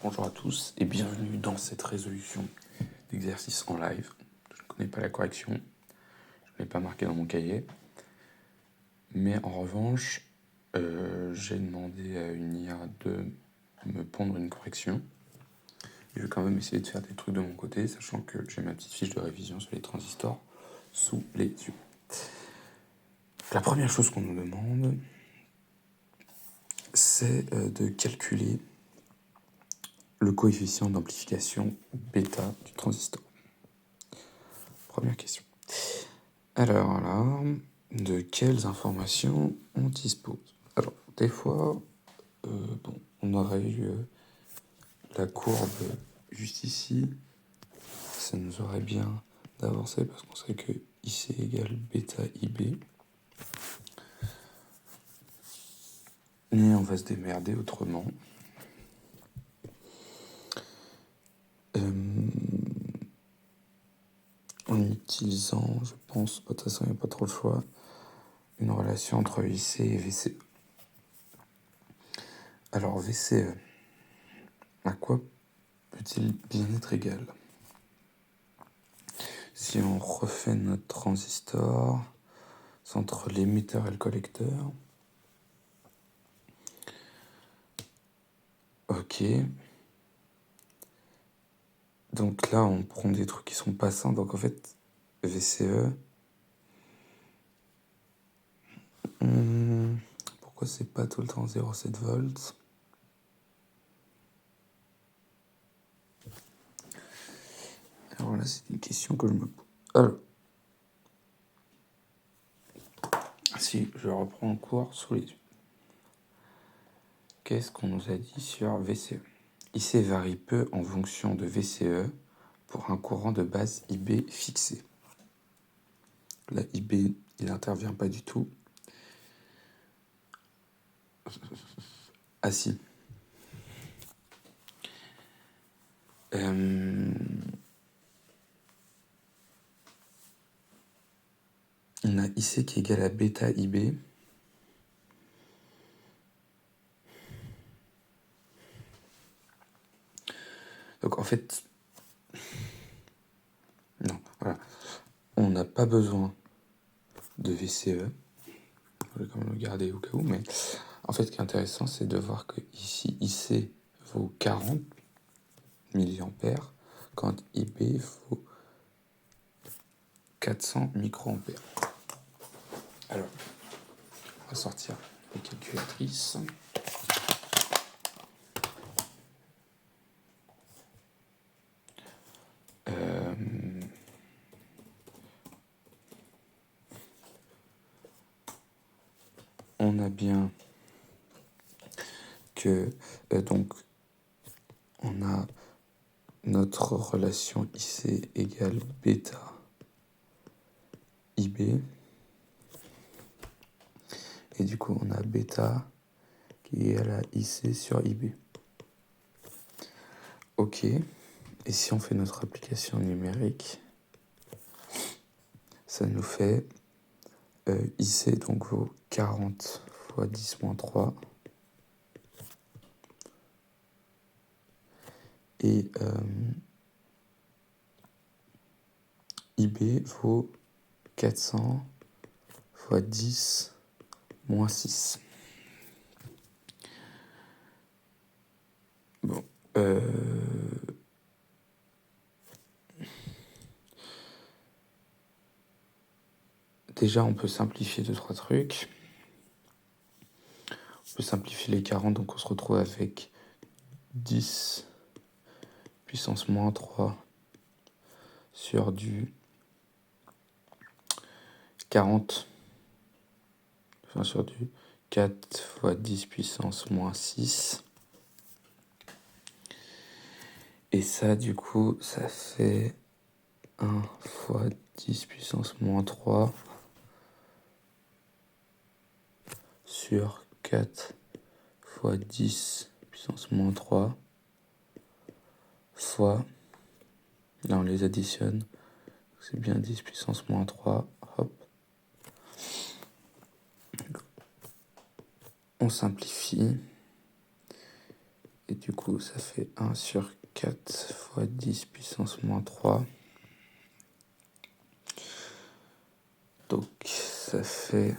Bonjour à tous et bienvenue dans cette résolution d'exercice en live. Je ne connais pas la correction, je ne l'ai pas marqué dans mon cahier. Mais en revanche, j'ai demandé à une IA de me pondre une correction. Je vais quand même essayer de faire des trucs de mon côté, sachant que j'ai ma petite fiche de révision sur les transistors sous les yeux. La première chose qu'on nous demande, c'est de calculer le coefficient d'amplification bêta du transistor. Première question. Alors là, de quelles informations on dispose? Alors, des fois, on aurait eu la courbe juste ici. Ça nous aurait bien d'avancer parce qu'on sait que IC égale bêta IB. Mais on va se démerder autrement. En utilisant, je pense, de toute façon il n'y a pas trop le choix, une relation entre IC et VCE. Alors VCE, à quoi peut-il bien être égal? Si on refait notre transistor, c'est entre l'émetteur et le collecteur. Ok. Donc là, on prend des trucs qui sont passants. Donc en fait, VCE. Pourquoi c'est pas tout le temps 0,7 volts? Alors là, c'est une question que je me pose. Alors, si je reprends le cours sous les yeux. Qu'est-ce qu'on nous a dit sur VCE? IC varie peu en fonction de VCE pour un courant de base IB fixé. Là, IB, il n'intervient pas du tout. Ah si. On a IC qui est égal à bêta IB. Donc en fait, non, voilà. On n'a pas besoin de VCE. Je vais quand même le garder au cas où, mais en fait, ce qui est intéressant, c'est de voir que ici, IC vaut 40 mA, quand IB vaut 400 microampères. Alors, on va sortir la calculatrice. On a bien que donc on a notre relation IC égale bêta IB. Et du coup, on a bêta qui est à la IC sur IB. Ok. Et si on fait notre application numérique, ça nous fait IC donc vaut 40 fois 10 moins 3. Et IB vaut 400 fois 10 moins 6. Bon. Déjà, on peut simplifier 2-3 trucs. On peut simplifier les 40, donc on se retrouve avec 10 puissance moins 3 sur du 40, enfin sur du 4 fois 10 puissance moins 6. Et ça, du coup, ça fait 1 fois 10 puissance moins 3 sur 4 fois 10 puissance moins 3 fois, là on les additionne, c'est bien 10 puissance moins 3, hop. On simplifie, Et du coup, ça fait 1 sur 4 fois 10 puissance moins 3. Donc, ça fait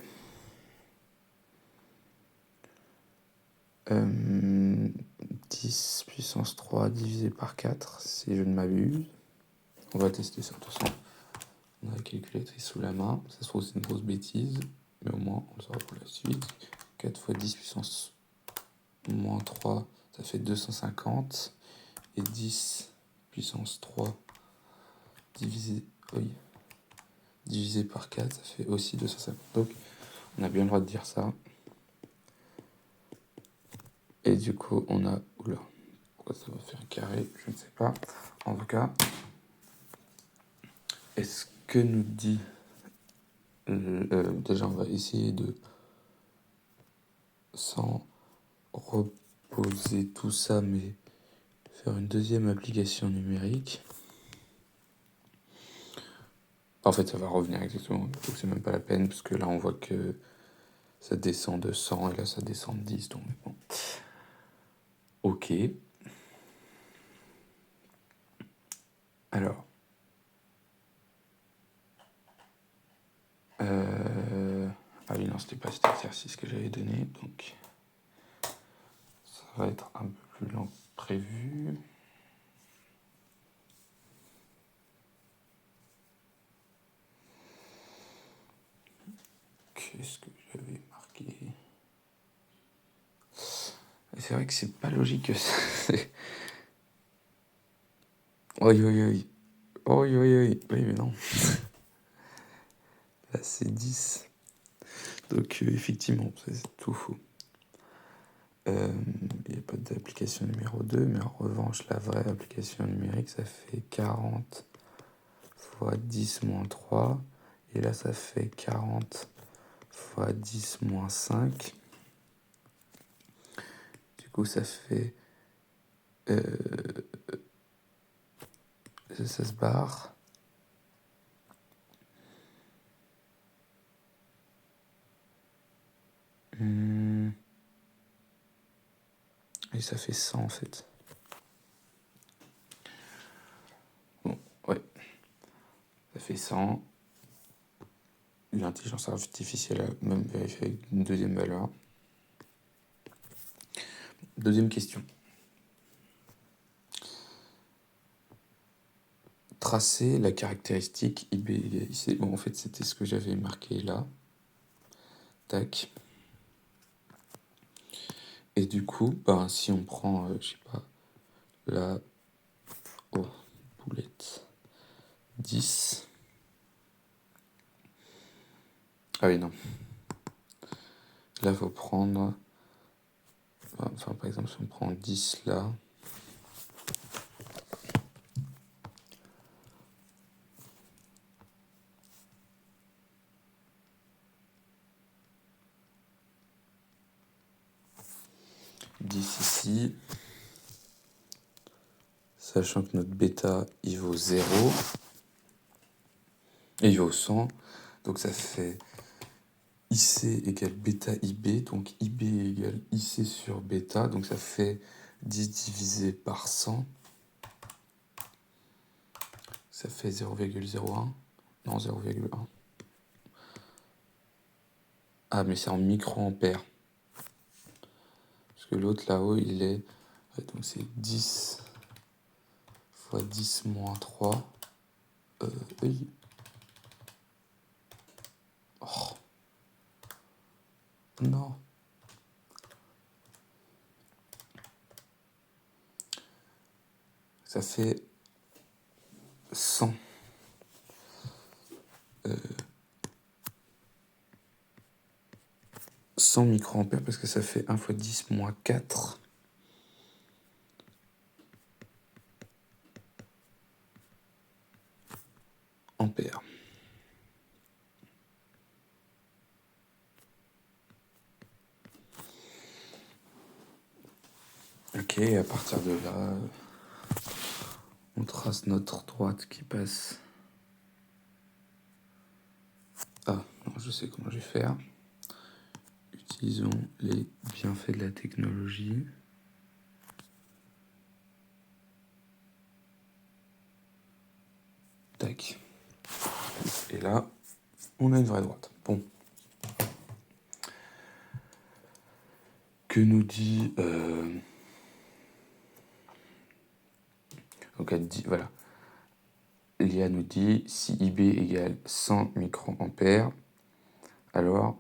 10 puissance 3 divisé par 4, si je ne m'abuse. On va tester ça, de toute façon. On a la calculatrice sous la main. Ça se trouve, c'est une grosse bêtise, mais au moins, on le saura pour la suite. 4 fois 10 puissance moins 3, ça fait 250. Et 10 puissance 3 divisé par 4, ça fait aussi 250. Donc, on a bien le droit de dire ça. Et du coup, on a... Oula, pourquoi ça va faire un carré? Je ne sais pas. En tout cas, est-ce que nous dit... déjà, on va essayer de... Sans reposer tout ça, mais faire une deuxième application numérique. En fait, ça va revenir exactement. Donc, c'est même pas la peine, parce que là, on voit que ça descend de 100 et là, ça descend de 10. Donc, bon. Ok. Alors. Ah oui, non, c'était pas cet exercice que j'avais donné. Donc, ça va être un peu plus lent que prévu. Qu'est-ce que j'avais marqué? C'est vrai que c'est pas logique que ça. Oui, oui, oui. Oui, oui, oui. Oui, mais non. Là, c'est 10. Donc, effectivement, c'est tout faux. Il n'y a pas d'application numéro 2, mais en revanche, la vraie application numérique, ça fait 40 fois 10 moins 3. Et là, ça fait 40 fois 10 moins 5. Du coup, ça fait... ça se barre. Et ça fait 100 en fait. Bon, ouais. Ça fait 100. L'intelligence artificielle a même vérifié avec une deuxième valeur. Deuxième question. Tracer la caractéristique IB égale IC. Bon, en fait, c'était ce que j'avais marqué là. Tac. Et du coup, ben, si on prend, je sais pas, la boulette 10. Ah oui, non. Là, il faut prendre... Enfin, par exemple, si on prend 10 là... ici, sachant que notre bêta, il vaut 0, et il vaut 100, donc ça fait IC égale bêta IB, donc IB égale IC sur bêta, donc ça fait 10 divisé par 100, ça fait 0,01, non 0,1. Ah, mais c'est en microampères. Parce que l'autre là-haut, il est... donc c'est 10 fois 10 moins 3. Oui. Oh. Non. Ça fait 100. 100 microampères parce que ça fait 1 fois 10 moins 4. Ampères. Ok, à partir de là, on trace notre droite qui passe. Ah, non, je sais comment je vais faire. Utilisons les bienfaits de la technologie. Tac. Et là, on a une vraie droite. Bon. Que nous dit... Donc elle dit, voilà. L'IA nous dit, si IB égale 100 microampères, alors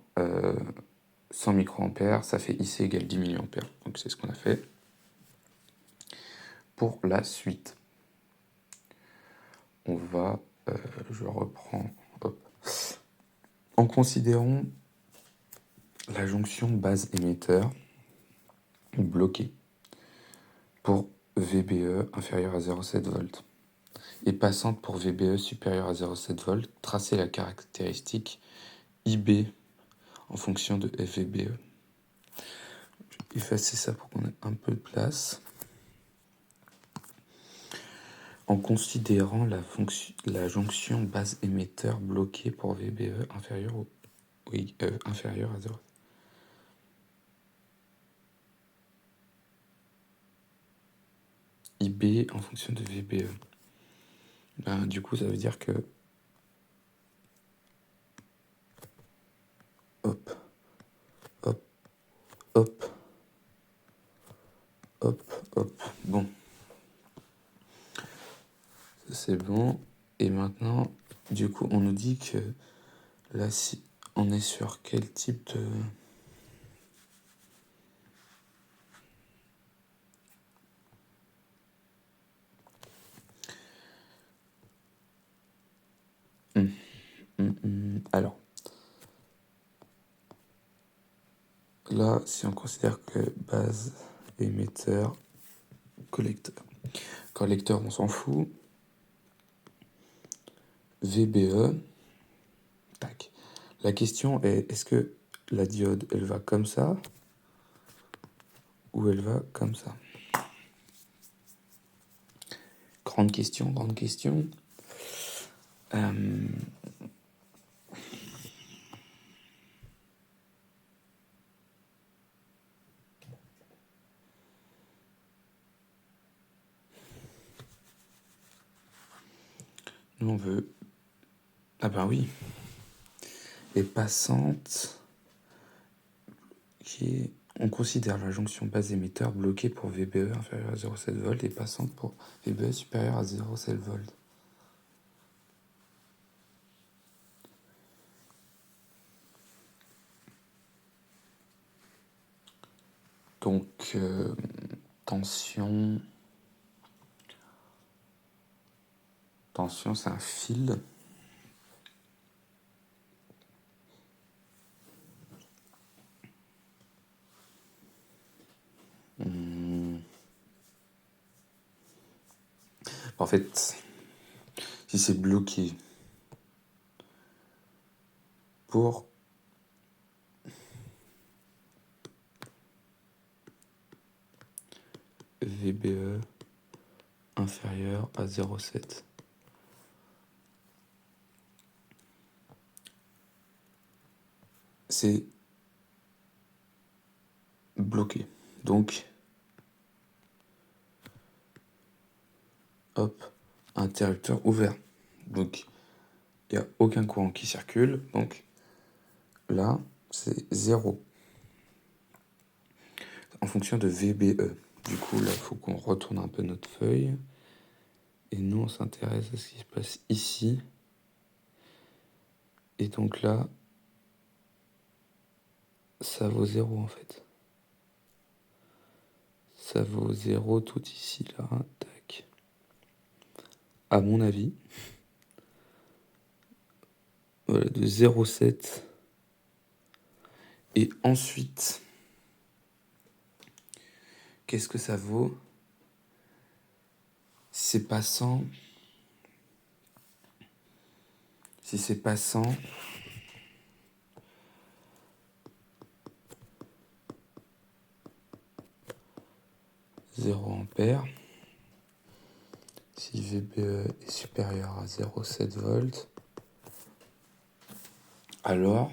100 microampères, ça fait IC égale 10 milliampères. Donc c'est ce qu'on a fait. Pour la suite, on va... je reprends... Hop. En considérant la jonction base émetteur bloquée pour VBE inférieur à 0,7 volts et passante pour VBE supérieur à 0,7 volts, tracer la caractéristique IB en fonction de FVBE. Je vais effacer ça pour qu'on ait un peu de place. En considérant la jonction base émetteur bloquée pour VBE inférieur à 0. IB en fonction de VBE. Ben, du coup, ça veut dire que... Hop. Hop. Hop. Hop. Hop. Bon. Ça, c'est bon. Et maintenant, du coup, on nous dit que là, si on est sur quel type de... Alors, là, si on considère que base, émetteur, collecteur. Collecteur, on s'en fout. VBE. Tac. La question est, est-ce que la diode, elle va comme ça ou elle va comme ça? Grande question, grande question. Nous, on veut... Ah ben oui. Et passante... On considère la jonction base émetteur bloquée pour VBE inférieur à 0,7 volts et passante pour VBE supérieur à 0,7 volts. Donc, tension... Tension, c'est un fil. En fait, si c'est bloqué pour VBE inférieur à 0,7. C'est bloqué. Donc, hop, interrupteur ouvert. Donc, il n'y a aucun courant qui circule. Donc, là, c'est 0. En fonction de VBE. Du coup, là, il faut qu'on retourne un peu notre feuille. Et nous, on s'intéresse à ce qui se passe ici. Et donc là, ça vaut 0 en fait. Ça vaut 0 tout ici, là. Tac. À mon avis, voilà, de 0,7. Et ensuite, qu'est-ce que ça vaut si c'est passant? Si c'est passant, 0 ampère. Si VBE est supérieur à 0,7 volts, alors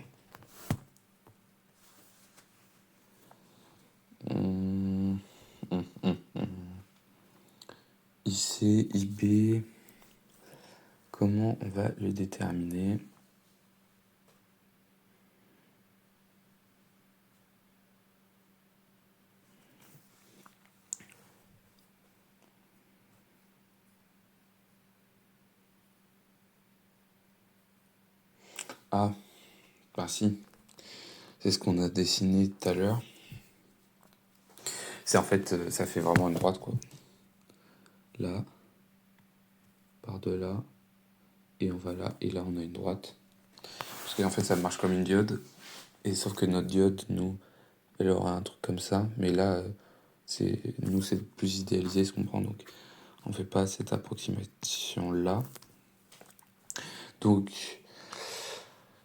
IC, IB, comment on va le déterminer? Ah, bah si, c'est ce qu'on a dessiné tout à l'heure. C'est en fait, ça fait vraiment une droite, quoi. Là, par de là, et on va là, et là on a une droite. Parce qu'en fait ça marche comme une diode, et sauf que notre diode, nous, elle aura un truc comme ça, mais là, nous c'est plus idéalisé, ce qu'on prend, donc on fait pas cette approximation-là. Donc,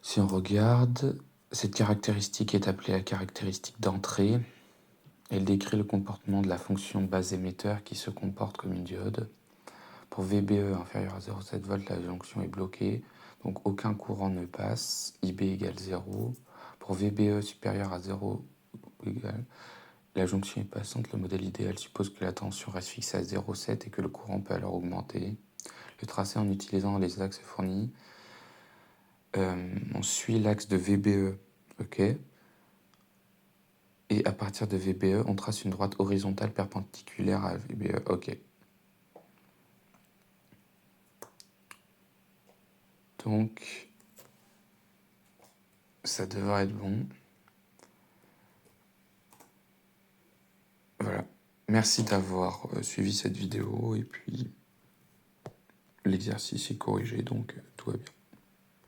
si on regarde, cette caractéristique est appelée la caractéristique d'entrée. Elle décrit le comportement de la fonction de base émetteur qui se comporte comme une diode. Pour VBE inférieur à 0,7 V, la jonction est bloquée, donc aucun courant ne passe, IB égale 0. Pour VBE supérieur à 0 égale, la jonction est passante, le modèle idéal suppose que la tension reste fixée à 0,7 et que le courant peut alors augmenter. Le tracé en utilisant les axes fournis. On suit l'axe de VBE, ok. Et à partir de VBE, on trace une droite horizontale perpendiculaire à VBE, ok. Donc, ça devrait être bon. Voilà. Merci d'avoir suivi cette vidéo et puis l'exercice est corrigé, donc tout va bien.